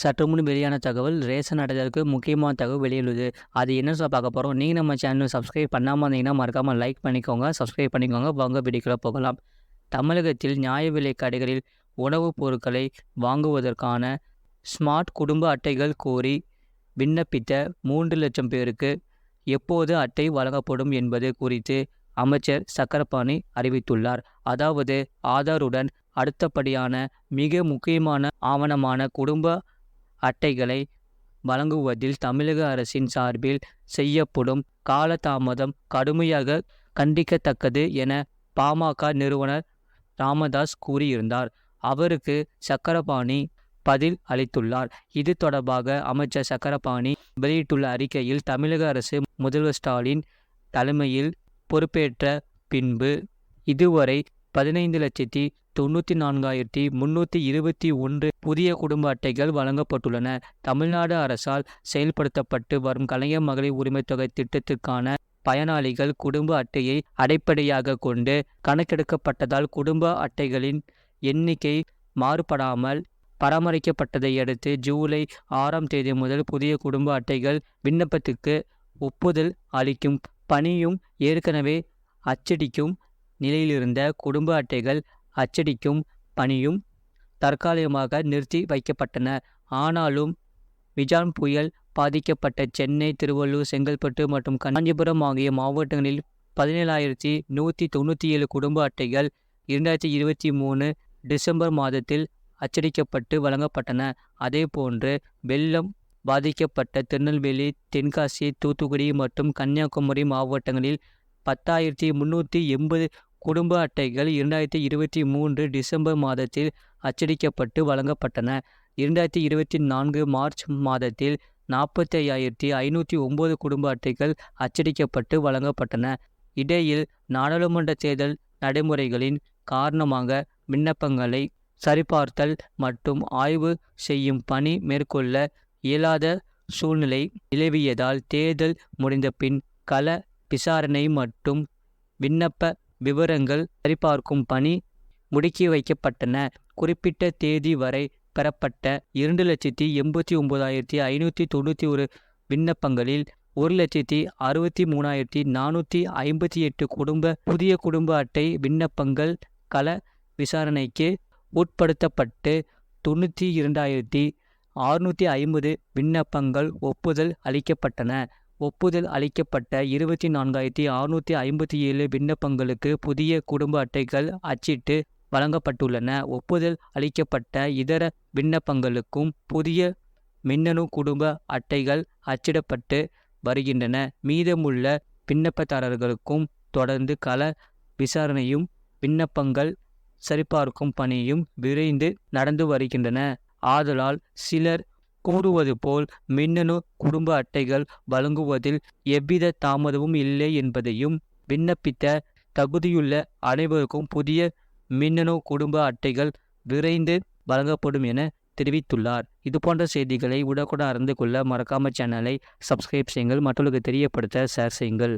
சற்று முன் வெளியான தகவல் ரேஷன் அடைதலுக்கு முக்கியமான தகவல் வெளியுள்ளது. அது என்ன சொல்ல பார்க்க போகிறோம். நீங்கள் நம்ம சேனல் சப்ஸ்கிரைப் பண்ணாமல் இருந்தீங்கன்னா மறக்காமல் லைக் பண்ணிக்கோங்க, சப்ஸ்கிரைப் பண்ணிக்கோங்க. வாங்க வீடியோக்குள்ள போகலாம். தமிழகத்தில் நியாய விலை கடைகளில் உணவுப் பொருட்களை வாங்குவதற்கான ஸ்மார்ட் குடும்ப அட்டைகள் கோரி விண்ணப்பித்த 3 லட்சம் பேருக்கு எப்போது அட்டை வழங்கப்படும் என்பது குறித்து அமைச்சர் சக்கரபாணி அறிவித்துள்ளார். அதாவது ஆதாருடன் அடுத்தபடியான மிக முக்கியமான ஆவணமான குடும்ப அட்டைகளை வழங்குவதில் தமிழக அரசின் சார்பில் செய்யப்படும் காலதாமதம் கடுமையாக கண்டிக்கத்தக்கது என பாமக நிறுவனர் ராமதாஸ் கூறியிருந்தார். அவருக்கு சக்கரபாணி பதில் அளித்துள்ளார். இது தொடர்பாக அமைச்சர் சக்கரபாணி வெளியிட்டுள்ள அறிக்கையில், தமிழக அரசு முதல்வர் ஸ்டாலின் தலைமையில் பொறுப்பேற்ற பின்பு இதுவரை 15,94,321 புதிய குடும்ப அட்டைகள் வழங்கப்பட்டுள்ளன. தமிழ்நாடு அரசால் செயல்படுத்தப்பட்டு வரும் கலைஞர் மகளிர் உரிமை தொகை திட்டத்திற்கான பயனாளிகள் குடும்ப அட்டையை அடிப்படையாக கொண்டு கணக்கெடுக்கப்பட்டதால் குடும்ப அட்டைகளின் எண்ணிக்கை மாறுபடாமல் பராமரிக்கப்பட்டதை அடுத்து ஜூலை 6ஆம் தேதி முதல் புதிய குடும்ப அட்டைகள் விண்ணப்பத்துக்கு ஒப்புதல் அளிக்கும் பணியும் ஏற்கனவே அச்சடிக்கும் நிலையிலிருந்த குடும்ப அட்டைகள் அச்சடிக்கும் பணியும் தற்காலிகமாக நிறுத்தி வைக்கப்பட்டன. ஆனாலும் மிஜான் புயல் பாதிக்கப்பட்ட சென்னை, திருவள்ளூர், செங்கல்பட்டு மற்றும் காஞ்சிபுரம் ஆகிய மாவட்டங்களில் 17,197 குடும்ப அட்டைகள் 2023 டிசம்பர் மாதத்தில் அச்சடிக்கப்பட்டு வழங்கப்பட்டன. அதேபோன்று வெள்ளம் பாதிக்கப்பட்ட திருநெல்வேலி, தென்காசி, தூத்துக்குடி மற்றும் கன்னியாகுமரி மாவட்டங்களில் 10,380 குடும்ப அட்டைகள் 2023 டிசம்பர் மாதத்தில் அச்சடிக்கப்பட்டு வழங்கப்பட்டன. 2024 மார்ச் மாதத்தில் 45,509 குடும்ப அட்டைகள் அச்சடிக்கப்பட்டு வழங்கப்பட்டன. இடையில் நாடாளுமன்ற தேர்தல் நடைமுறைகளின் காரணமாக விண்ணப்பங்களை சரிபார்த்தல் மற்றும் ஆய்வு செய்யும் பணி மேற்கொள்ள இயலாத சூழ்நிலை நிலவியதால் தேர்தல் முடிந்த பின் கள விசாரணை மற்றும் விண்ணப்ப விவரங்கள் சரிபார்க்கும் பணி முடுக்கி வைக்கப்பட்டன. குறிப்பிட்ட தேதி வரை பெறப்பட்ட 2,89,591 விண்ணப்பங்களில் 1,63,458 புதிய குடும்ப அட்டை விண்ணப்பங்கள் கள விசாரணைக்கு உட்படுத்தப்பட்டு 92,650 விண்ணப்பங்கள் ஒப்புதல் அளிக்கப்பட்டன. ஒப்புதல் அளிக்கப்பட்ட 24,657 விண்ணப்பங்களுக்கு புதிய குடும்ப அட்டைகள் அச்சிட்டு வழங்கப்பட்டுள்ளன. ஒப்புதல் அளிக்கப்பட்ட இதர விண்ணப்பங்களுக்கும் புதிய மின்னணு குடும்ப அட்டைகள் அச்சிடப்பட்டு வருகின்றன. மீதமுள்ள விண்ணப்பதாரர்களுக்கும் தொடர்ந்து கள விசாரணையும் விண்ணப்பங்கள் சரிபார்க்கும் பணியும் விரைந்து நடந்து வருகின்றன. ஆதலால் சிலர் கூறுவது போல் மின்னணு குடும்ப அட்டைகள் வழங்குவதில் எவ்வித தாமதமும் இல்லை என்பதையும், விண்ணப்பித்த தகுதியுள்ள அனைவருக்கும் புதிய மின்னணு குடும்ப அட்டைகள் விரைந்து வழங்கப்படும் என தெரிவித்துள்ளார். இதுபோன்ற செய்திகளை உடனுக்குடன் அறிந்து கொள்ள மறக்காம சேனலை சப்ஸ்கிரைப் செய்யுங்கள், மற்றவர்களுக்கு தெரியப்படுத்த ஷேர் செய்யுங்கள்.